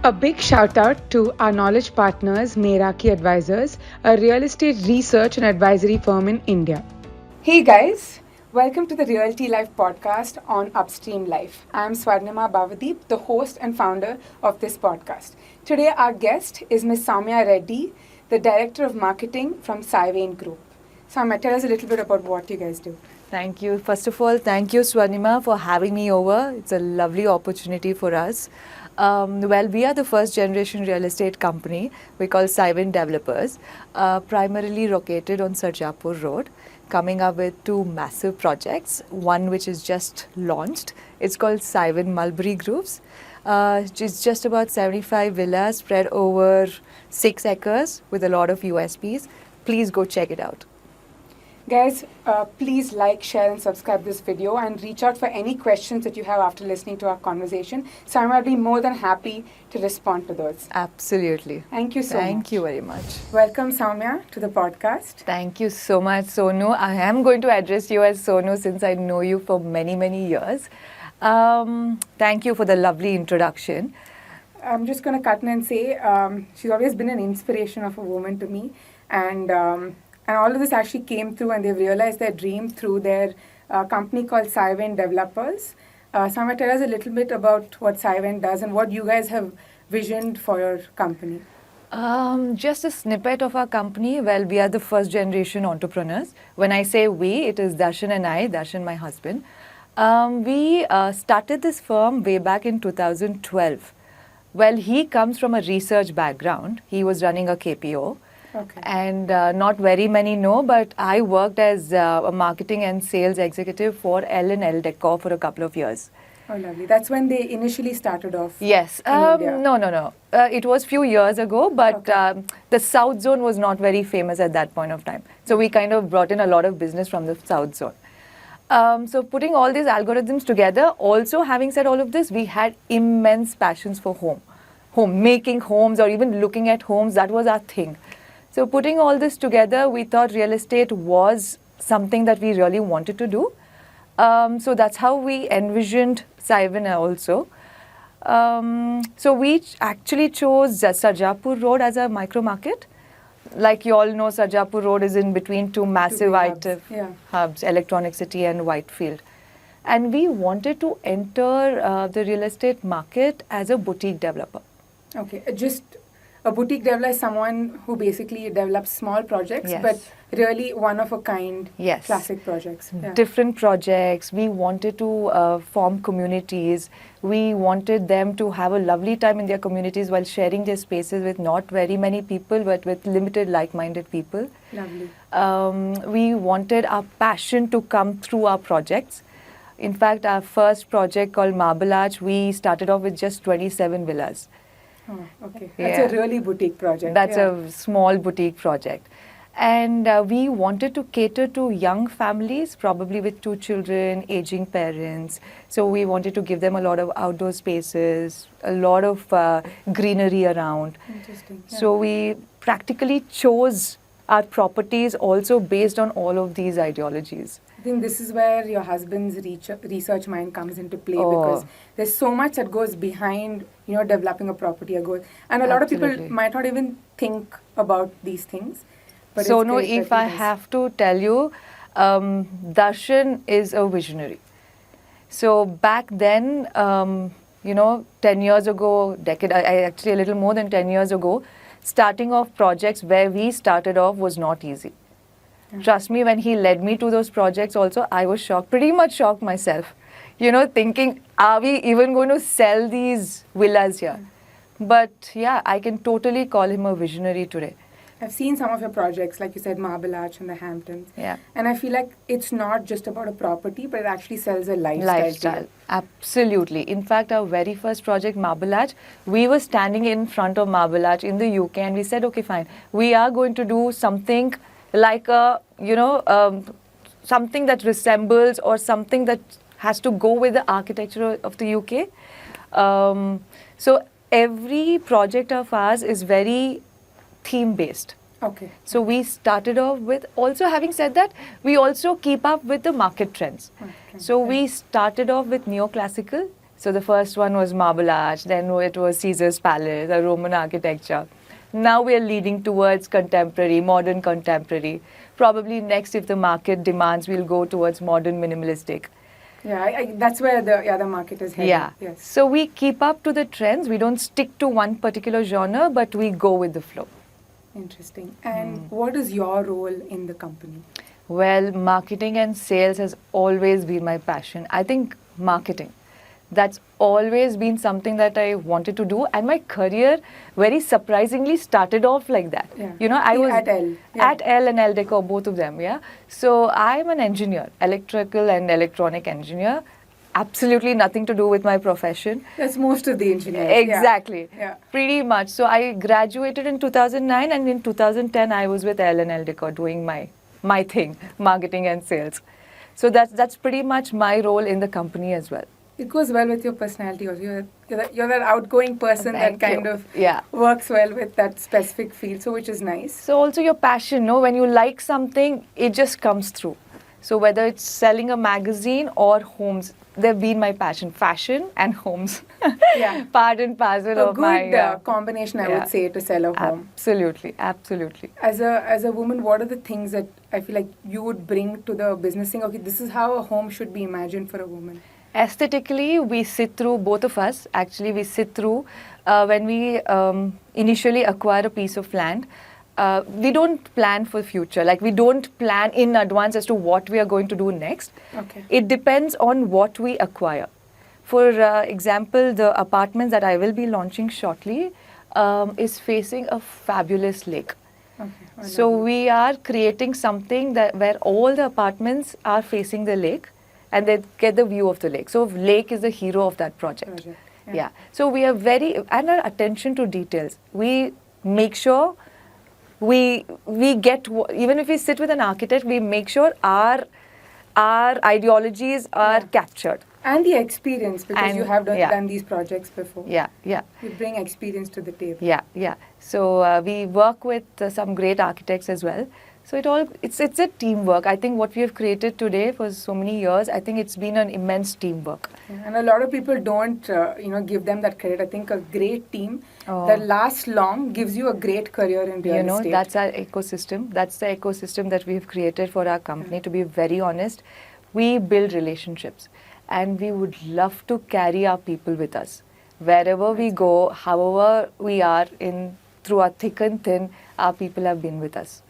A big shout out to our knowledge partners, Meraki Advisors, a real estate research and advisory firm in India. Hey guys, welcome to the RealtyLife podcast on Upstream Life. I'm Swarnima Bhavadeep, the host and founder of this podcast. Today our guest is Ms. Soumya Reddy, the Director of Marketing from Cyvane Group. Soumya, tell us a little bit about what you guys do. Thank you. First of all, thank you, Swarnima, for having me over. It's a lovely opportunity for us. We are the first generation real estate company. We call Cyvane Developers, primarily located on Jaipur Road, coming up with two massive projects. One which is just launched. It's called Cyvane Mulberry Groves. It's just about 75 villas spread over 6 acres with a lot of USPs. Please go check it out. Guys, please like, share and subscribe this video and reach out for any questions that you have after listening to our conversation. Soumya will be more than happy to respond to those. Absolutely. Thank you so much. Thank you very much. Welcome, Soumya, to the podcast. Thank you so much, Sonu. I am going to address you as Sonu since I know you for many, many years. Thank you for the lovely introduction. I'm just going to cut in and say she's always been an inspiration of a woman to me. And all of this actually came through and they've realized their dream through their company called Cyvane Developers. Soumya, tell us a little bit about what Cyvane does and what you guys have visioned for your company. Just a snippet of our company. Well, we are the first generation entrepreneurs. When I say we, it is Darshan and I, Darshan my husband. We started this firm way back in 2012. Well, he comes from a research background. He was running a KPO. Okay. And not very many know, but I worked as a marketing and sales executive for L&L Decor for a couple of years. Oh, lovely. That's when they initially started off. Yes. No. It was few years ago, but Okay. The South Zone was not very famous at that point of time. So we kind of brought in a lot of business from the South Zone. So putting all these algorithms together, also having said all of this, we had immense passions for home making homes or even looking at homes. That was our thing. So putting all this together, we thought real estate was something that we really wanted to do. So that's how we envisioned Cyvane also. So we actually chose Jaipur Road as a micro market. Like you all know, Jaipur Road is in between two massive hubs, Electronic City and Whitefield. And we wanted to enter the real estate market as a boutique developer. Okay, just a boutique developer is someone who basically develops small projects, Yes. but really one of a kind, Yes. classic projects. Yeah. Different projects. We wanted to form communities. We wanted them to have a lovely time in their communities while sharing their spaces with not very many people, but with limited like-minded people. Lovely. We wanted our passion to come through our projects. In fact, our first project called Marble Arch, we started off with just 27 villas. Oh, okay. Yeah. That's a really boutique project. That's yeah. a small boutique project. And we wanted to cater to young families, probably with 2 children, aging parents. So we wanted to give them a lot of outdoor spaces, a lot of greenery around. Interesting. Yeah. So we practically chose our properties also based on all of these ideologies. I think this is where your husband's research mind comes into play Oh. because there's so much that goes behind, developing a property. And a lot of people Absolutely. might not even think about these things. But So it's no, great if that he I does. have to tell you, Darshan is a visionary. So back then, 10 years ago, actually a little more than 10 years ago, starting off projects where we started off was not easy. Yeah. Trust me, when he led me to those projects also, I was shocked, pretty much shocked myself. Thinking, are we even going to sell these villas here? But yeah, I can totally call him a visionary today. I've seen some of your projects, like you said, Marble Arch and the Hamptons. Yeah. And I feel like it's not just about a property, but it actually sells a lifestyle. to you. Absolutely. In fact, our very first project, Marble Arch, we were standing in front of Marble Arch in the UK and we said, okay, fine, we are going to do something like something that resembles or something that has to go with the architecture of the UK. So every project of ours is very theme-based. Okay. So we started off with, also having said that, we also keep up with the market trends. Okay. So we started off with neoclassical. So the first one was Marble Arch, then it was Caesar's Palace, a Roman architecture. Now we are leading towards contemporary, modern contemporary. Probably next, if the market demands, we'll go towards modern minimalistic. Yeah, that's where the market is heading. Yeah. Yes. So we keep up to the trends. We don't stick to one particular genre, but we go with the flow. Interesting. And what is your role in the company? Well, marketing and sales has always been my passion. I think marketing, that's always been something that I wanted to do, and my career very surprisingly started off like that. Yeah. You know, I was At L. Yeah. at L and L Deco, both of them. Yeah. So I'm an engineer, electrical and electronic engineer. Absolutely nothing to do with my profession. That's most of the engineers. Exactly. Yeah. Pretty much. So I graduated in 2009, and in 2010 I was with L and L Deco doing my thing, marketing and sales. So that's pretty much my role in the company as well. It goes well with your personality also. You're that outgoing person Thank that kind you. of Yeah. works well with that specific field, so which is nice. So also your passion, no? When you like something, it just comes through. So whether it's selling a magazine or homes, they've been my passion. Fashion and homes. Yeah. Part and parcel A of my... good combination, I would say, to sell a home. Absolutely, absolutely. As a woman, what are the things that I feel like you would bring to the business thing? Okay, this is how a home should be imagined for a woman. Aesthetically, we sit through, both of us, actually, we sit through when we initially acquire a piece of land. We don't plan for future. Like, we don't plan in advance as to what we are going to do next. Okay. It depends on what we acquire. For example, the apartments that I will be launching shortly is facing a fabulous lake. Okay. So we are creating something that where all the apartments are facing the lake, and they get the view of the lake. So lake is the hero of that project. Yeah. So we are and our attention to details. We make sure we get, even if we sit with an architect, we make sure our ideologies are captured. And the experience, because you have done these projects before. Yeah. You bring experience to the table. Yeah. So we work with some great architects as well. So it's a teamwork. I think what we have created today for so many years, I think it's been an immense teamwork. Yeah, and a lot of people don't, give them that credit. I think a great team that lasts long gives you a great career in real estate. That's our ecosystem. That's the ecosystem that we've created for our company. To be very honest, we build relationships, and we would love to carry our people with us wherever we go, however we are through our thick and thin. Our people have been with us.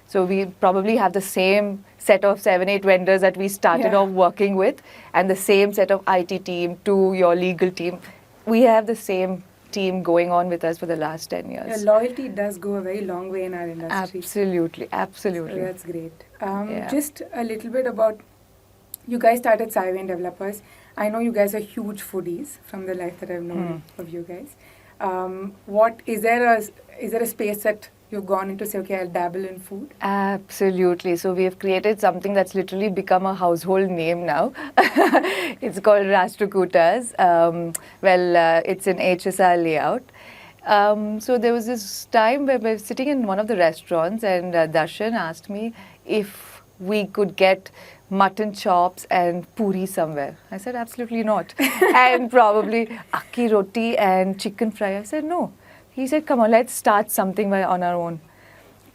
So we probably have the same set of 7-8 vendors that we started off working with, and the same set of IT team to your legal team. We have the same team going on with us for the last 10 years. Yeah, loyalty does go a very long way in our industry. Absolutely. So that's great. Just a little bit about, you guys started Saiwan Developers. I know you guys are huge foodies from the life that I've known of you guys. Is there a space that you've gone into, say, okay, I'll dabble in food? Absolutely. So we have created something that's literally become a household name now. It's called Rashtrakutas. It's an HSR layout. So there was this time where we were sitting in one of the restaurants, and Darshan asked me if we could get mutton chops and puri somewhere. I said, absolutely not. And probably akki roti and chicken fry. I said, no. He said, come on, let's start something on our own.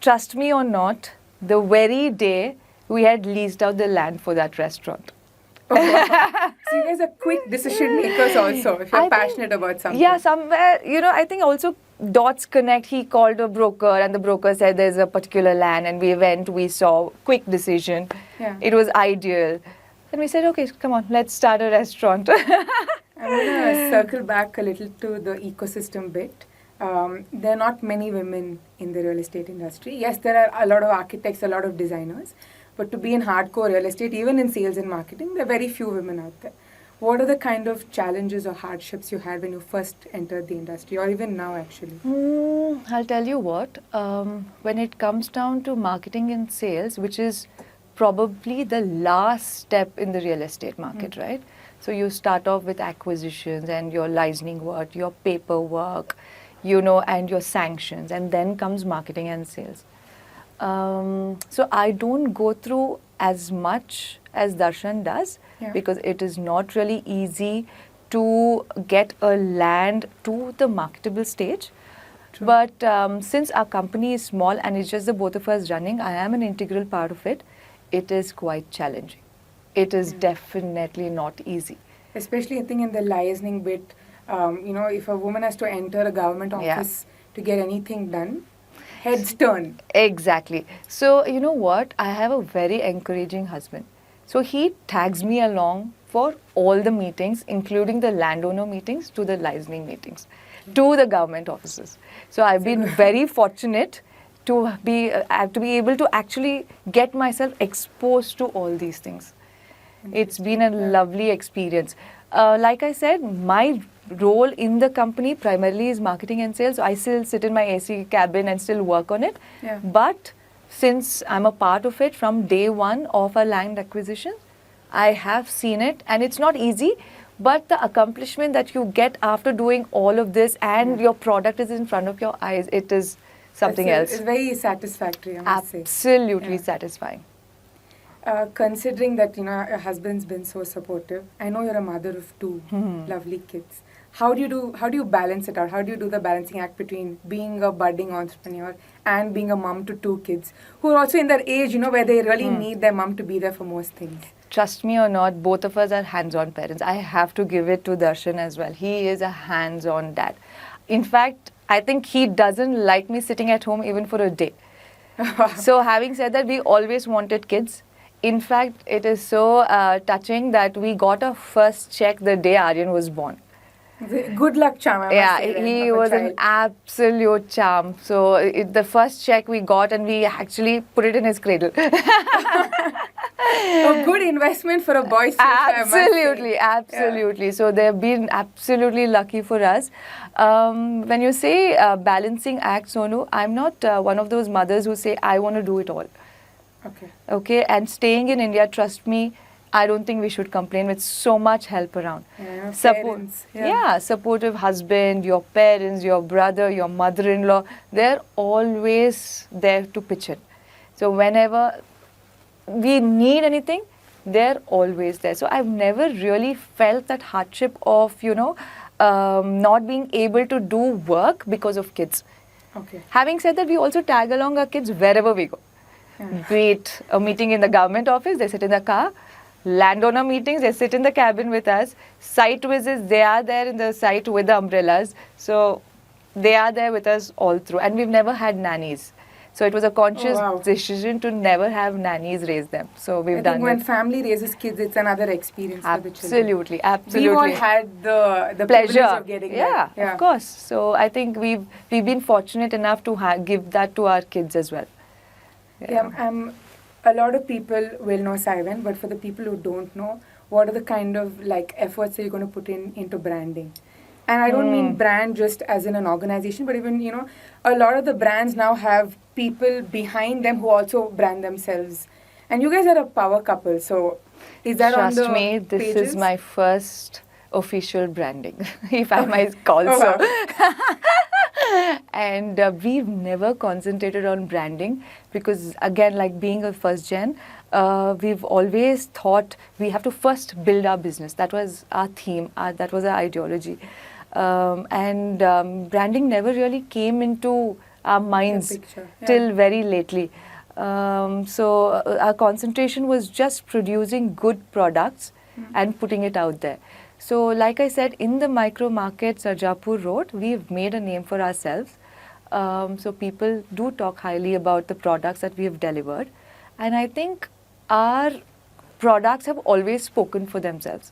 Trust me or not, the very day we had leased out the land for that restaurant. So you guys are quick decision makers also, if you're passionate about something. Yeah, somewhere, I think also dots connect. He called a broker, and the broker said there's a particular land, and we saw, quick decision. Yeah. It was ideal. And we said, okay, come on, let's start a restaurant. I'm going to circle back a little to the ecosystem bit. There are not many women in the real estate industry. Yes, there are a lot of architects, a lot of designers. But to be in hardcore real estate, even in sales and marketing, there are very few women out there. What are the kind of challenges or hardships you had when you first entered the industry, or even now actually? I'll tell you what, when it comes down to marketing and sales, which is probably the last step in the real estate market, right? So you start off with acquisitions and your licensing work, your paperwork, and your sanctions, and then comes marketing and sales. So I don't go through as much as Darshan does, because it is not really easy to get a land to the marketable stage. True. But since our company is small and it's just the both of us running, I am an integral part of it. It is quite challenging. It is definitely not easy. Especially, I think, in the licensing bit, if a woman has to enter a government office to get anything done, heads turn. Exactly. So, you know what? I have a very encouraging husband. So, he tags me along for all the meetings, including the landowner meetings to the licensing meetings, to the government offices. So, I've been very fortunate to be able to actually get myself exposed to all these things. It's been a lovely experience. Like I said, my role in the company primarily is marketing and sales. So I still sit in my AC cabin and still work on it. Yeah. But since I'm a part of it from day one of our land acquisition, I have seen it, and it's not easy. But the accomplishment that you get after doing all of this and your product is in front of your eyes, it is something else. It's very satisfactory, I must say. Absolutely satisfying. Considering that your husband's been so supportive, I know you're a mother of two lovely kids. How do you balance it out? How do you do the balancing act between being a budding entrepreneur and being a mom to two kids who are also in that age, where they really need their mom to be there for most things? Trust me or not, both of us are hands-on parents. I have to give it to Darshan as well. He is a hands-on dad. In fact, I think he doesn't like me sitting at home even for a day. So having said that, we always wanted kids. In fact, it is so touching that we got our first check the day Aryan was born. Good luck charm, I must say, he was an absolute charm. So the first check we got, and we actually put it in his cradle. A good investment for a boy's future. Absolutely. Yeah. So they've been absolutely lucky for us. When you say balancing act, Sonu, I'm not one of those mothers who say, I want to do it all. Okay, and staying in India, trust me, I don't think we should complain with so much help around. Supportive husband, your parents, your brother, your mother-in-law, they're always there to pitch in. So whenever we need anything, they're always there. So I've never really felt that hardship of, not being able to do work because of kids. Okay. Having said that, we also tag along our kids wherever we go. Be it a meeting in the government office, they sit in the car. Landowner meetings, they sit in the cabin with us. Site visits, they are there in the site with the umbrellas. So they are there with us all through. And we've never had nannies. So it was a conscious decision to never have nannies raise them. So we've done it. When family raises kids, it's another experience for the children. Absolutely. We've all had the pleasure of getting that. Yeah, of course. So I think we've been fortunate enough to give that to our kids as well. A lot of people will know Saivan, but for the people who don't know, what are the kind of efforts that you're going to put into branding? And I don't mean brand just as in an organization, but even, a lot of the brands now have people behind them who also brand themselves. And you guys are a power couple, so is that on the Trust me, this pages? is my first official branding, if I might call so. And we've never concentrated on branding because, again, like being a first gen, we've always thought we have to first build our business. That was our theme, that was our ideology. Branding never really came into our minds till very lately. So our concentration was just producing good products and putting it out there. So like I said, in the micro markets at Jaipur Road, we've made a name for ourselves. So people do talk highly about the products that we have delivered. And I think our products have always spoken for themselves.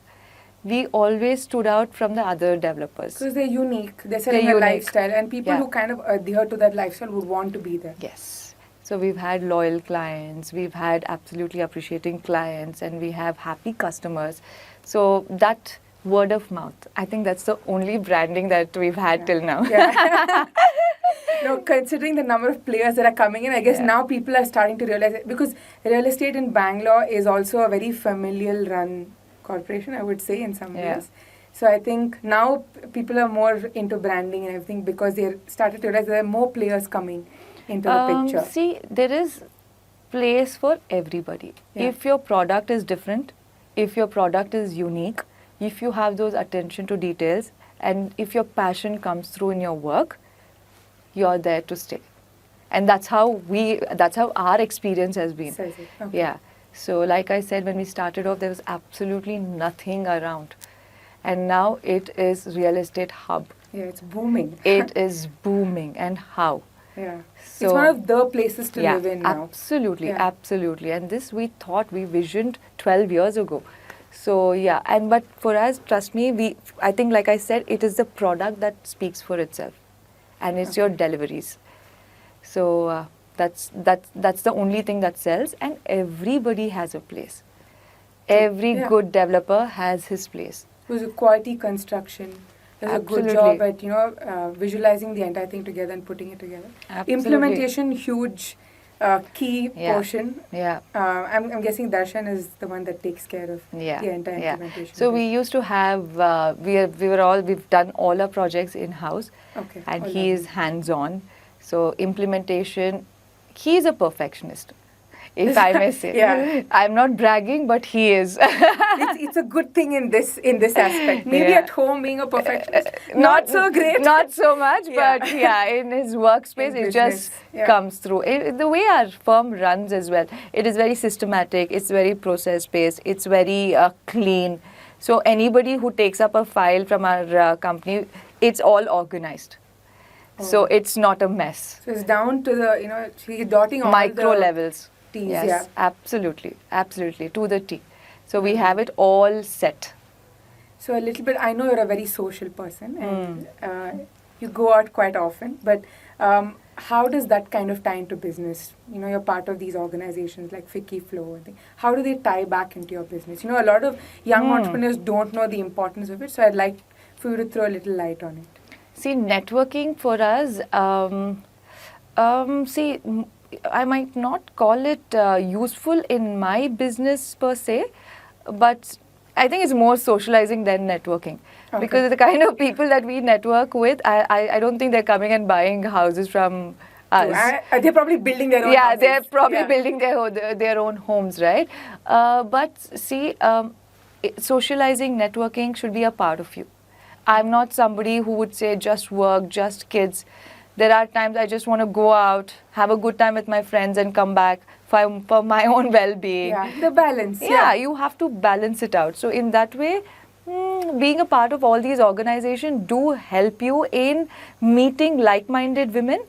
We always stood out from the other developers. Because they're unique. They're selling a lifestyle. And people who kind of adhere to that lifestyle would want to be there. Yes. So we've had loyal clients. We've had absolutely appreciating clients. And we have happy customers. So that word of mouth, I think that's the only branding that we've had till now. No, considering the number of players that are coming in, I guess now people are starting to realize it, because real estate in Bangalore is also a very familial run corporation, I would say, in some ways. So I think now people are more into branding and everything because they started to realize there are more players coming into the picture. See, there is place for everybody. If your product is different, if your product is unique, if you have those attention to details and if your passion comes through in your work, you're there to stay. And that's how our experience has been. Says it. Okay. Yeah. So like I said, when we started off, there was absolutely nothing around. And now it is real estate hub. Yeah, it's booming. It is booming. And how? Yeah. So, it's one of the places to live in now. Absolutely, Yeah. absolutely. And this we visioned 12 years ago. So yeah, but for us, trust me, I think like I said, it is the product that speaks for itself, and it's your deliveries. So that's the only thing that sells, and everybody has a place. Every good developer has his place. It was a quality construction. There's a good job at visualizing the entire thing together and putting it together. Absolutely. Implementation, huge key portion. Yeah. I'm guessing Darshan is the one that takes care of the entire implementation. So we used to have we've done all our projects in house. Okay. And he is hands on. So implementation, he is a perfectionist, if I may say. Yeah. I'm not bragging, but he is. It's a good thing in this aspect. Maybe at home being a perfectionist, not so great. Not so much, but in his workspace, In it just comes through. The way our firm runs as well, it is very systematic, it's very process-based, it's very clean. So anybody who takes up a file from our company, it's all organized. So it's not a mess. So it's down to the, she's dotting all micro the levels. T's, Yes, absolutely, to the T. So we have it all set. So a little bit, I know you're a very social person and you go out quite often, but how does that kind of tie into business? You're part of these organizations like Ficky Flow. And how do they tie back into your business? A lot of young entrepreneurs don't know the importance of it, so I'd like for you to throw a little light on it. See, networking for us, I might not call it useful in my business per se, but I think it's more socializing than networking. Okay. Because the kind of people that we network with, I don't think they're coming and buying houses from us. They're probably building their own houses. They're probably building their own homes, right? But see, socializing, networking should be a part of you. I'm not somebody who would say just work, just kids. There are times I just want to go out, have a good time with my friends and come back for my own well-being. Yeah, the balance. Yeah, you have to balance it out. So in that way, being a part of all these organizations do help you in meeting like-minded women.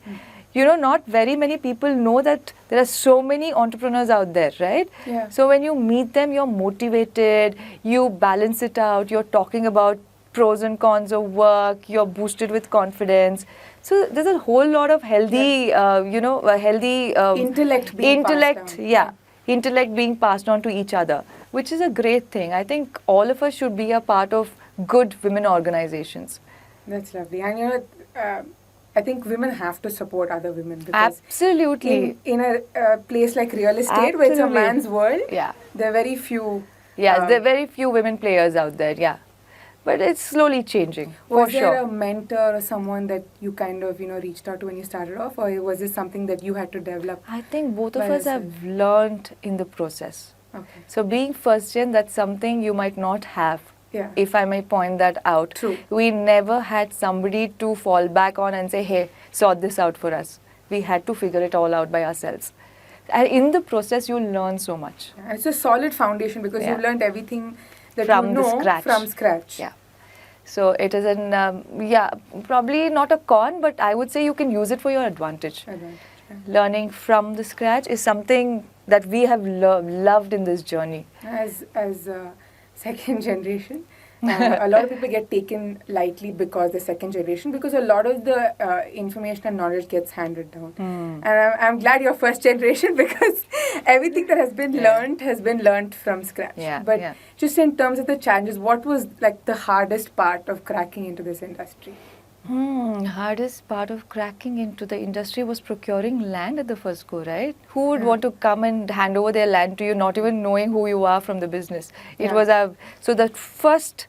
Not very many people know that there are so many entrepreneurs out there, right? Yeah. So when you meet them, you're motivated, you balance it out, you're talking about pros and cons of work, you're boosted with confidence. So there's a whole lot of healthy, healthy intellect being passed down. Intellect being passed on to each other, which is a great thing. I think all of us should be a part of good women organizations. That's lovely. And I think women have to support other women because absolutely in a place like real estate where it's a man's world, there are very few. Yes, there are very few women players out there. Yeah. But it's slowly changing, for sure. Was there a mentor or someone that you kind of, reached out to when you started off, or was this something that you had to develop? I think both of us have learned in the process. Okay. So being first gen, that's something you might not have, if I may point that out. True. We never had somebody to fall back on and say, hey, sort this out for us. We had to figure it all out by ourselves. And in the process, you'll learn so much. Yeah, it's a solid foundation because you've learned everything that from scratch. Yeah. So it is probably not a con, but I would say you can use it for your advantage. Learning from the scratch is something that we have loved in this journey. As second generation, a lot of people get taken lightly because they're second generation, because a lot of the information and knowledge gets handed down. And I'm glad you're first generation because everything that has been learned from scratch. But just in terms of the challenges, what was like the hardest part of cracking into this industry? Hardest part of cracking into the industry was procuring land at the first go, right? Who would want to come and hand over their land to you, not even knowing who you are from the business? It was so the first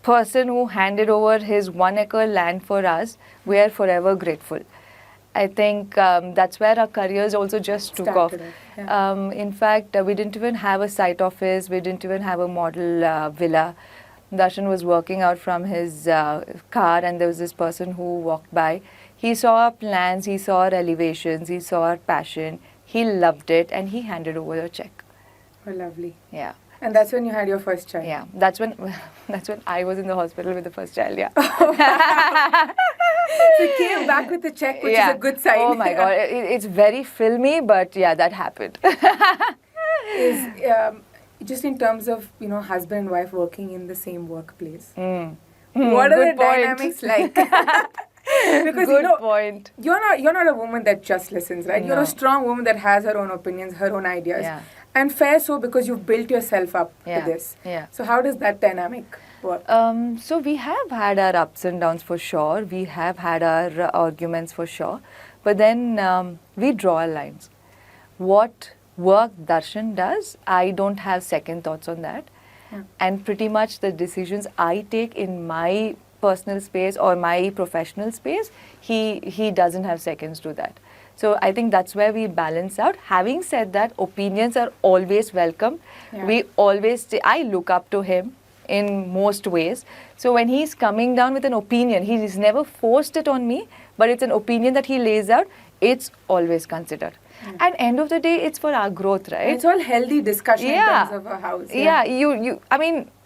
person who handed over his 1 acre land for us, we are forever grateful. I think that's where our careers also just took off. In fact, we didn't even have a site office, we didn't even have a model villa. Darshan was working out from his car, and there was this person who walked by. He saw our plans, he saw our elevations, he saw our passion. He loved it, and he handed over a check. Oh, lovely. Yeah. And that's when you had your first child. Yeah, that's when I was in the hospital with the first child. Yeah. So you came back with the check, which is a good sign. Oh my God, it's very filmy, but yeah, that happened. Just in terms of husband and wife working in the same workplace. Mm. What are the Good point. dynamics like? Because Good point. You're not a woman that just listens, right? You're No. a strong woman that has her own opinions, her own ideas. Yeah. And fair so, because you've built yourself up Yeah. to this. Yeah. So how does that dynamic work? So we have had our ups and downs for sure. We have had our arguments for sure. But then we draw lines. What work Darshan does, I don't have second thoughts on that. Yeah. And pretty much the decisions I take in my personal space or my professional space, he doesn't have seconds to that. So I think that's where we balance out. Having said that, opinions are always welcome. Yeah. We always I look up to him in most ways. So when he's coming down with an opinion, he's never forced it on me, but it's an opinion that he lays out. It's always considered. And end of the day, it's for our growth, right? And it's all healthy discussion in terms of a house. Yeah,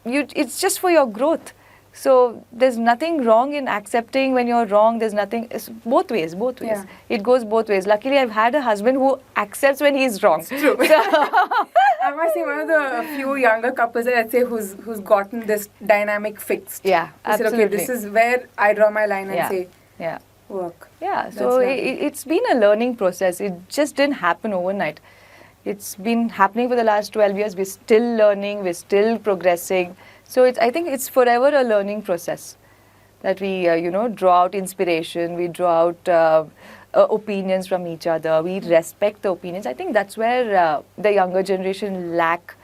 it's just for your growth. So there's nothing wrong in accepting when you're wrong. There's nothing. It's both ways. Yeah. It goes both ways. Luckily, I've had a husband who accepts when he's wrong. True. I must say, one of the few younger couples that I'd say who's gotten this dynamic fixed. Yeah, They said, okay, this is where I draw my line and say, yeah. work. Yeah, That's so lovely. it's been a learning process. It just didn't happen overnight. It's been happening for the last 12 years. We're still learning, we're still progressing. So I think it's forever a learning process that we, draw out inspiration, we draw out opinions from each other, we respect the opinions. I think that's where the younger generation lack,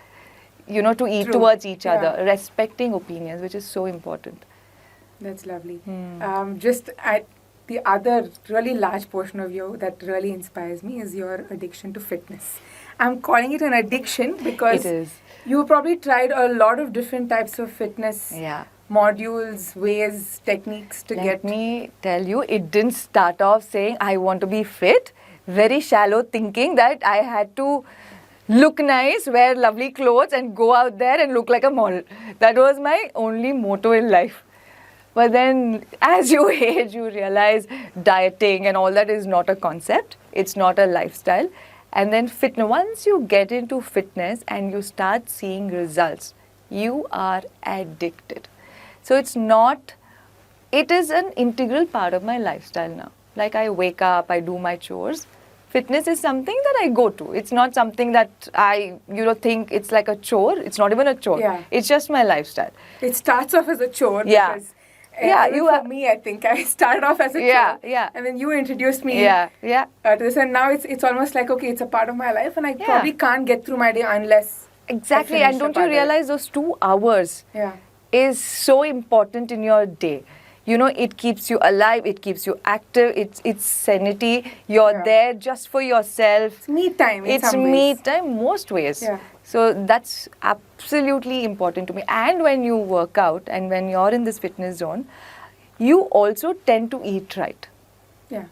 to eat True. towards each Yeah. other, respecting opinions, which is so important. That's lovely. The other really large portion of you that really inspires me is your addiction to fitness. I'm calling it an addiction because It is. you probably tried a lot of different types of fitness Yeah. modules, ways, techniques to Let get. me tell you, it didn't start off saying I want to be fit. Very shallow thinking that I had to look nice, wear lovely clothes and go out there and look like a model. That was my only motto in life. But then as you age, you realize dieting and all that is not a concept. It's not a lifestyle. And then fitness, once you get into fitness and you start seeing results, you are addicted. So it is an integral part of my lifestyle now. Like I wake up, I do my chores. Fitness is something that I go to. It's not something that I, think it's like a chore. It's not even a chore. Yeah. It's just my lifestyle. It starts off as a chore. Yeah. Because, for me, I think I started off as a chore. Yeah. And then you introduced me Yeah. to this, and now it's almost like, okay, it's a part of my life, and I probably can't get through my day unless Exactly. I And finish don't the you part of it. realize those 2 hours Yeah. is so important in your day? It keeps you alive, it keeps you active, it's sanity. You're Yeah. there just for yourself. It's me time in It's some ways. me time most ways. Yeah. So that's absolutely important to me. And when you work out and when you're in this fitness zone, you also tend to eat right. Yeah.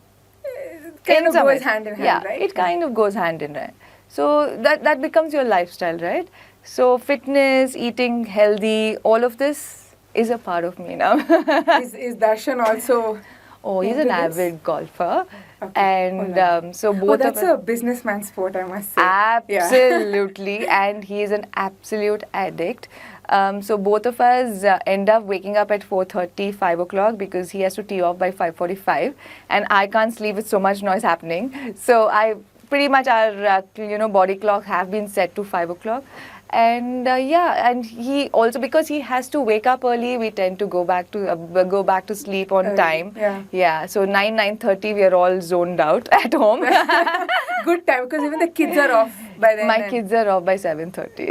It kind of some goes ways. hand in hand, Yeah, right? it kind of goes hand in hand. So that becomes your lifestyle, right? So fitness, eating healthy, all of this is a part of me now. Is Darshan also? Oh, he's into an this? avid golfer. Okay. And so both that's of us, a businessman sport, I must say. absolutely, and he is an absolute addict. So both of us end up waking up at 4:30, 5 o'clock because he has to tee off by 5:45, and I can't sleep with so much noise happening. So I pretty much our body clock have been set to 5 o'clock. And and he also, because he has to wake up early, we tend to go back to sleep on Early, time. yeah. So 9:30 we are all zoned out at home. Good time, because even the kids are off. by then? My and- kids are off by 7:30.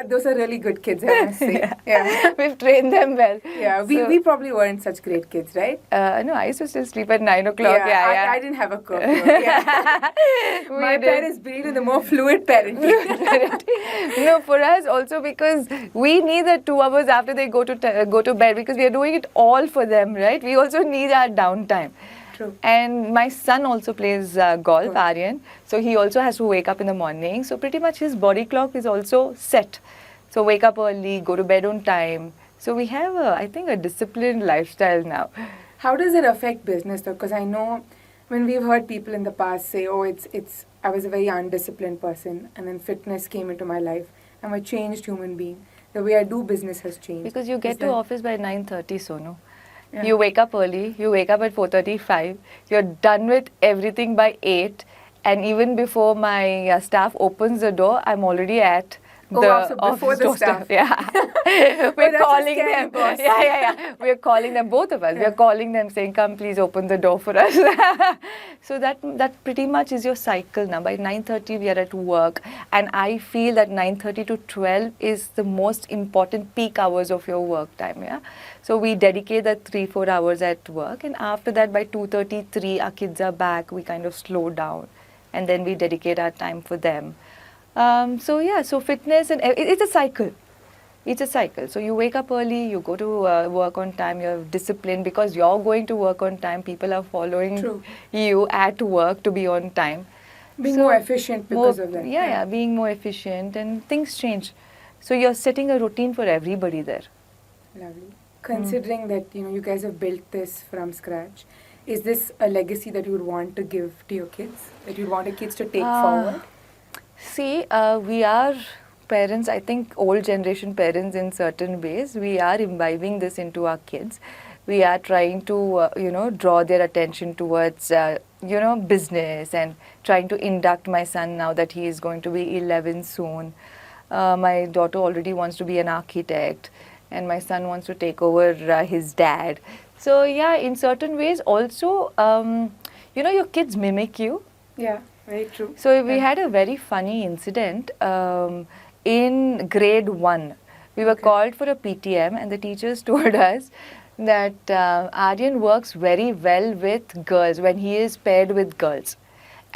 Those are really good kids, I must say. Yeah. We've trained them well. Yeah, we probably weren't such great kids, right? No, I used to still sleep at 9 o'clock. I didn't have a curfew. Yeah. My parents believe in the more fluid parenting. No, for us also, because we need the 2 hours after they go to bed, because we are doing it all for them, right? We also need our downtime. True. And my son also plays golf, Aryan. So he also has to wake up in the morning. So pretty much his body clock is also set. So wake up early, go to bed on time. So we have, I think, a disciplined lifestyle now. How does it affect business though? Because I know when we've heard people in the past say, "Oh, it's I was a very undisciplined person, and then fitness came into my life. I'm a changed human being. The way I do business has changed." Because you get to office by 9:30, Sonu. Yeah. You wake up early. You wake up at 4:35. You're done with everything by 8. And even before my staff opens the door, I'm already at the so before office the doorstep. staff. Yeah. That's We're a calling scary them. boss. Yeah. We're calling them, both of us. Yeah. We're calling them saying, come please open the door for us. So that pretty much is your cycle now. By 9:30 we are at work. And I feel that 9:30 to 12 is the most important peak hours of your work time. Yeah. So we dedicate that 3-4 hours at work. And after that by 2:33 our kids are back. We kind of slow down. And then we dedicate our time for them. So fitness and it's a cycle. It's a cycle. So you wake up early, you go to work on time, you're disciplined because you're going to work on time. People are following you at work to be on time. Being more efficient because of that. Yeah, being more efficient and things change. So you're setting a routine for everybody there. Lovely. Considering that you guys have built this from scratch, is this a legacy that you would want to give to your kids? That you'd want your kids to take forward? See, we are parents, I think old generation parents in certain ways. We are imbibing this into our kids. We are trying to, draw their attention towards, business and trying to induct my son now that he is going to be 11 soon. My daughter already wants to be an architect and my son wants to take over his dad. So, yeah, in certain ways also, your kids mimic you. Yeah, very true. So we had a very funny incident in grade 1. We were called for a PTM and the teachers told us that Aryan works very well with girls when he is paired with girls.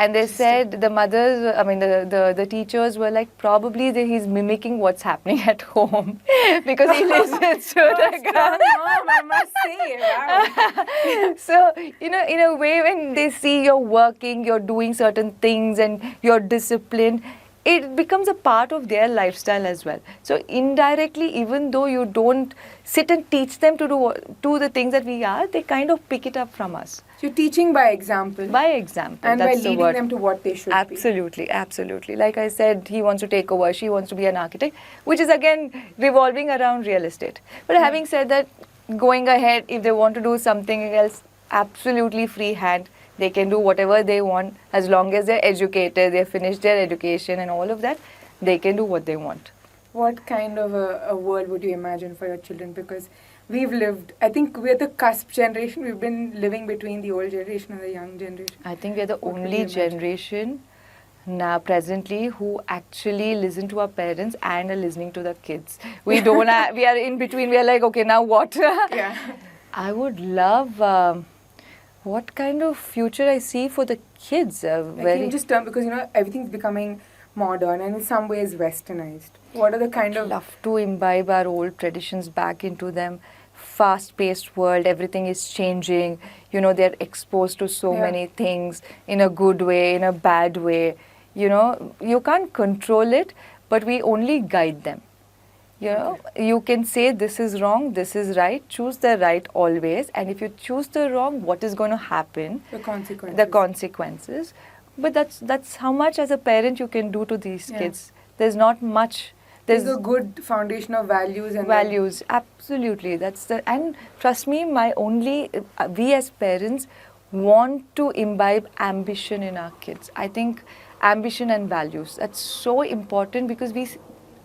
And they said the mothers, the teachers were like, probably he's mimicking what's happening at home because he listens to the girls. Mom, I must say. Wow. So, in a way, when they see you're working, you're doing certain things and you're disciplined, it becomes a part of their lifestyle as well. So indirectly, even though you don't sit and teach them to do the things that we are, they kind of pick it up from us. So you're teaching by example. By example. And that's by leading them to what they should be. Absolutely. Like I said, he wants to take over, she wants to be an architect, which is again revolving around real estate. But having said that, going ahead, if they want to do something else, absolutely free hand. They can do whatever they want as long as they're educated, they finish their education and all of that, they can do what they want. What kind of a world would you imagine for your children? Because we've lived, I think we're the cusp generation. We've been living between the old generation and the young generation. I think we're the only generation now presently who actually listen to our parents and are listening to the kids. We don't we are in between. We are like, okay, now what? Yeah. I would love... what kind of future I see for the kids? Because everything's becoming modern and in some ways westernized. What are the kind of... I'd love to imbibe our old traditions back into them. Fast-paced world, everything is changing. They're exposed to so many things in a good way, in a bad way. You can't control it, but we only guide them. You can say this is wrong, this is right, choose the right always. And if you choose the wrong, what is going to happen? The consequences. The consequences. But that's how much as a parent you can do to these kids. There's not much. There's a good foundation of values and values. Absolutely. And trust me, we as parents want to imbibe ambition in our kids. I think ambition and values, that's so important because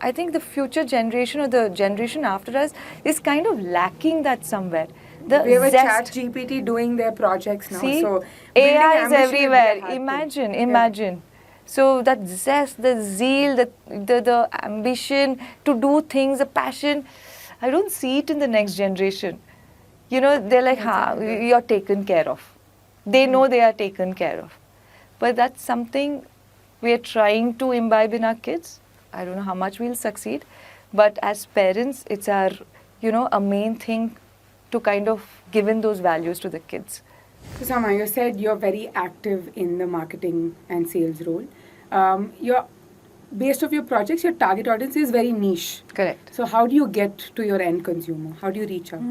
I think the future generation or the generation after us is kind of lacking that somewhere. The we have a zest. chat GPT doing their projects now. See, So AI building is ambition would be a everywhere. hard thing. Imagine, Yeah. imagine. So that zest, the zeal, the ambition to do things, the passion, I don't see it in the next generation. You know, they're like, ha, you're taken care of. They know they are taken care of. But that's something we're trying to imbibe in our kids. I don't know how much we'll succeed. But as parents, it's our, a main thing to kind of give in those values to the kids. So Soumya, you said you're very active in the marketing and sales role. You're based off your projects, your target audience is very niche. Correct. So how do you get to your end consumer? How do you reach out?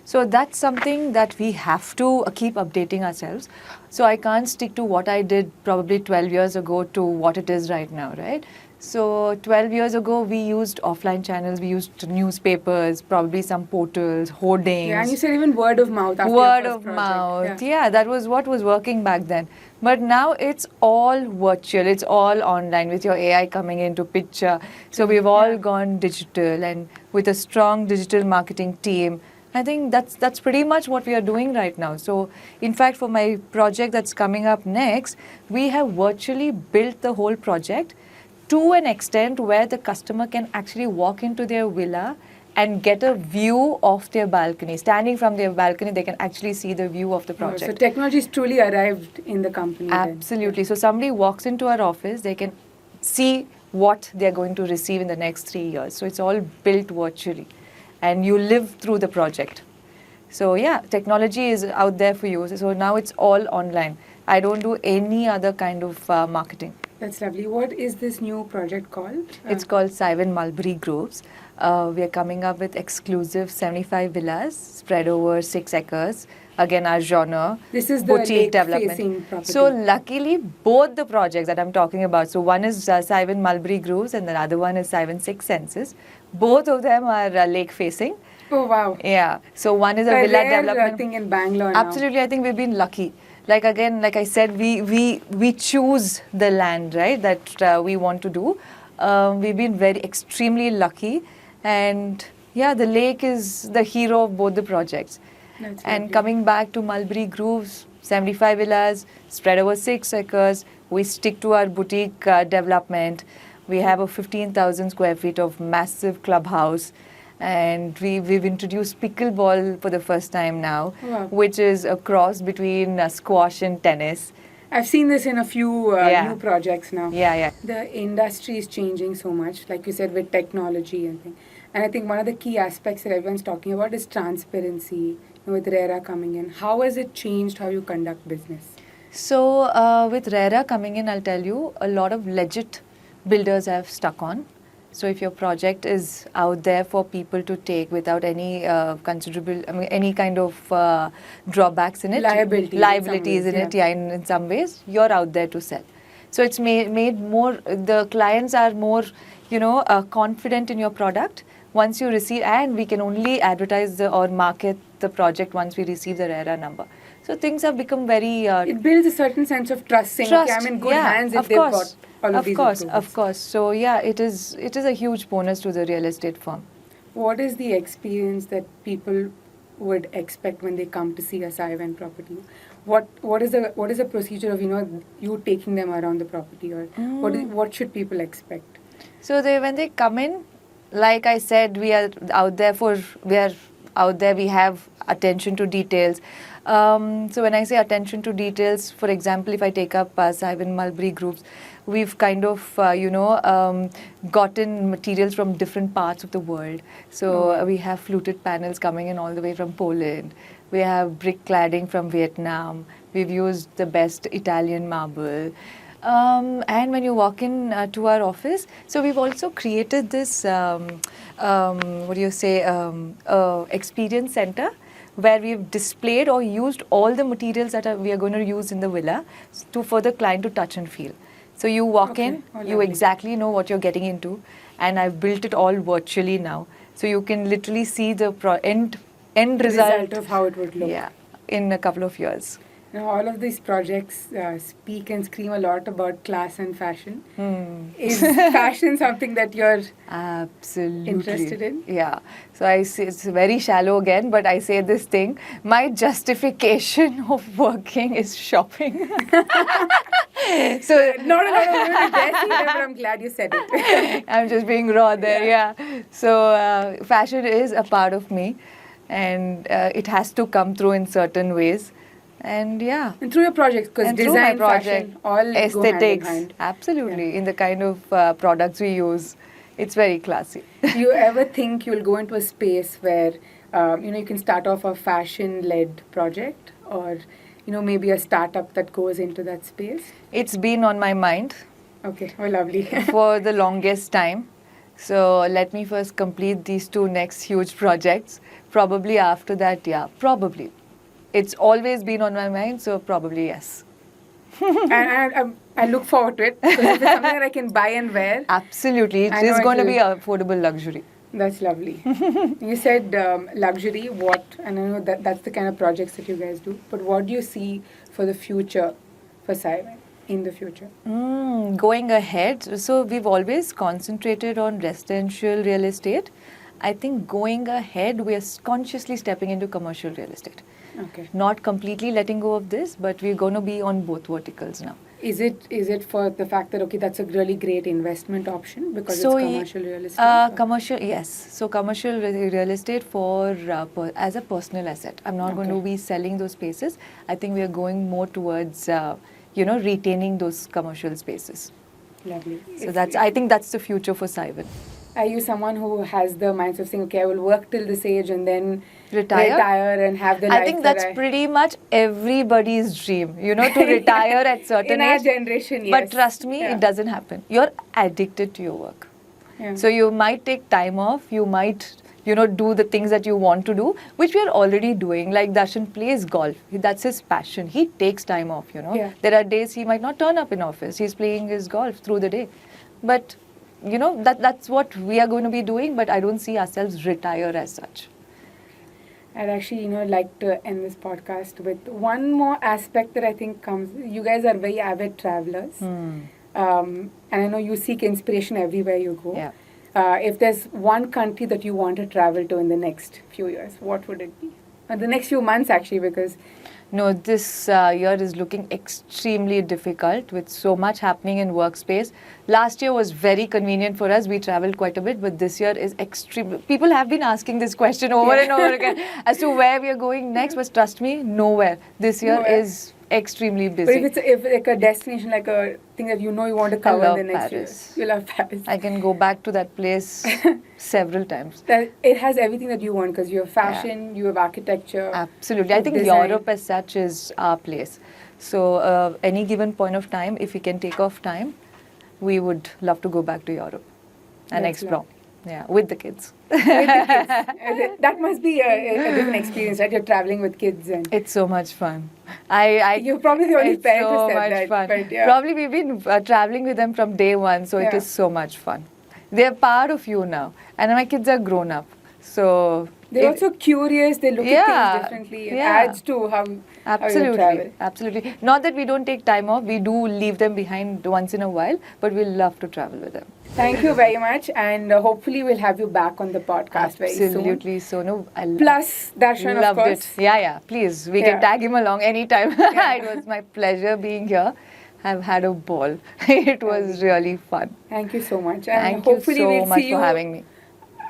So that's something that we have to keep updating ourselves. So I can't stick to what I did probably 12 years ago to what it is right now, right? So 12 years ago, we used offline channels, we used newspapers, probably some portals, hoardings. Yeah, and you said even word of mouth after Word your first of project. mouth. Yeah, that was what was working back then. But now it's all virtual, it's all online with your AI coming into picture. So we've all gone digital, and with a strong digital marketing team, I think that's pretty much what we are doing right now. So in fact, for my project that's coming up next, we have virtually built the whole project to an extent where the customer can actually walk into their villa and get a view of their balcony. Standing from their balcony, they can actually see the view of the project. So technology has truly arrived in the company. Absolutely. So somebody walks into our office, they can see what they're going to receive in the next 3 years. So it's all built virtually. And you live through the project. So yeah, technology is out there for you. So now it's all online. I don't do any other kind of marketing. That's lovely. What is this new project called? It's called Sivan Mulberry Groves. We are coming up with exclusive 75 villas spread over 6 acres. Again, our genre. This is the boutique development. lake-facing property. So luckily, both the projects that I'm talking about, so one is Sivan Mulberry Groves and the other one is Sivan Six Senses. Both of them are lake facing. Oh wow. Yeah. So one is a villa rare development. thing in Bangalore now. Absolutely, I think we've been lucky. Like again, like I said, we choose the land, right, that we want to do. We've been extremely lucky, and yeah, the lake is the hero of both the projects. That's And lovely. coming back to Mulberry Groves, 75 villas spread over 6 acres. We stick to our boutique development. We have a 15,000 square feet of massive clubhouse. And we've introduced pickleball for the first time now, Wow. which is a cross between squash and tennis. I've seen this in a few new projects now. Yeah. The industry is changing so much, like you said, with technology and things. And I think one of the key aspects that everyone's talking about is transparency. With RERA coming in, how has it changed how you conduct business? So with RERA coming in, I'll tell you, a lot of legit builders have stuck on. So if your project is out there for people to take without any any kind of drawbacks in it, liabilities in it, in some ways, you're out there to sell. So it's made more, the clients are more, confident in your product once you receive, and we can only advertise or market the project once we receive the RERA number. So things have become very... it builds a certain sense of trust, saying, okay, I'm in good hands if they've got all of these approvals. Of course. So yeah, it is a huge bonus to the real estate firm. What is the experience that people would expect when they come to see a Sivan property? What is the procedure of you taking them around the property, or what should people expect? So when they come in, like I said, we are out there. We have attention to details. So when I say attention to details, for example, if I take up Sivan Mulberry Groups, we've kind of gotten materials from different parts of the world. So we have fluted panels coming in all the way from Poland. We have brick cladding from Vietnam. We've used the best Italian marble. And when you walk in to our office, so we've also created this, experience center, where we've displayed or used all the materials that we are going to use in the villa for the client to touch and feel. So you walk in, you exactly know what you're getting into, and I've built it all virtually now. So you can literally see the end result of how it would look. Yeah, in a couple of years. All of these projects speak and scream a lot about class and fashion. Is fashion something that you're Absolutely interested in? Yeah. So I say it's very shallow again, but I say this thing: my justification of working is shopping. So Not a lot of women dare say that, but I'm glad you said it. I'm just being raw there, yeah. So fashion is a part of me, and it has to come through in certain ways, and yeah. And through your projects, because And through my design, project, fashion, all go hand in aesthetics, hand. absolutely, in the kind of products we use, it's very classy. Do you ever think you'll go into a space where you can start off a fashion-led project, or maybe a startup that goes into that space? It's been on my mind Okay, oh lovely. for the longest time. So let me first complete these two next huge projects. Probably after that, yeah, probably. It's always been on my mind, so probably yes. and I look forward to it, because if it's something that I can buy and wear, Absolutely, it I know is going to be it'll- affordable luxury. that's lovely. You said luxury, and I know that's the kind of projects that you guys do, but what do you see for the future for Saivan in the future? Going ahead, so we've always concentrated on residential real estate. I think going ahead, we are consciously stepping into commercial real estate. Okay. Not completely letting go of this, but we're going to be on both verticals now. Is it for the fact that that's a really great investment option because So, it's commercial real estate? Or- Commercial, yes. So commercial real estate for as a personal asset. I'm not going to Okay. be selling those spaces. I think we are going more towards retaining those commercial spaces. Lovely. So I think that's the future for Saivan. Are you someone who has the mindset of saying, okay, I will work till this age and then Retire? and have the life I think that that's pretty much everybody's dream, to retire at certain in our age. generation, yes. But trust me, Yeah. it doesn't happen. You're addicted to your work. Yeah. So you might take time off, you might, do the things that you want to do, which we are already doing. Like Darshan plays golf. That's his passion. He takes time off, Yeah. There are days he might not turn up in office. He's playing his golf through the day. But, that's what we are going to be doing, but I don't see ourselves retire as such. I'd actually, like to end this podcast with one more aspect that I think comes. You guys are very avid travelers. And I know you seek inspiration everywhere you go. Yeah. If there's one country that you want to travel to in the next few years, what would it be? The next few months, actually, because No, this year is looking extremely difficult with so much happening in workspace. Last year was very convenient for us. We traveled quite a bit, but this year is extreme. People have been asking this question over and over again as to where we are going next, but trust me, nowhere. This year Nowhere. is extremely but busy. if like a destination, like a thing that you want to cover in love the next few Paris. years, you love Paris. I can go back to that place several times. That it has everything that you want, because you have fashion, you have architecture. Absolutely. I think design. Europe as such is our place. So any given point of time, if we can take off time, we would love to go back to Europe and That's explore. Yeah, with the kids. With the kids. That must be a different experience, right? You're traveling with kids and It's so much fun. you're probably the only it's parent so who said much that. fun. But yeah. Probably we've been traveling with them from day one, so it Yeah. is so much fun. They're part of you now, and my kids are grown up, so They're also curious. They look at Yeah, things differently. It yeah. adds to how you Absolutely, travel. absolutely. Not that we don't take time off. We do leave them behind once in a while, but we love to travel with them. Thank you very much, and hopefully we'll have you back on the podcast very soon. Absolutely. So no, I Plus Darshan, of loved course. it. Yeah. Please, we Yeah. can tag him along anytime. Yeah. It was my pleasure being here. I've had a ball. It was really fun. Thank you so much, and Thank you hopefully so we'll much see you for having me.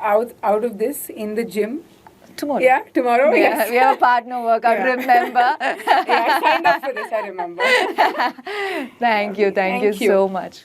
out of this in the gym. Tomorrow. Yeah, tomorrow. Yes. We have a partner workout. Yeah. Remember. Yeah, I signed up for this. I remember. Thank you. Thank you Thank you. so much.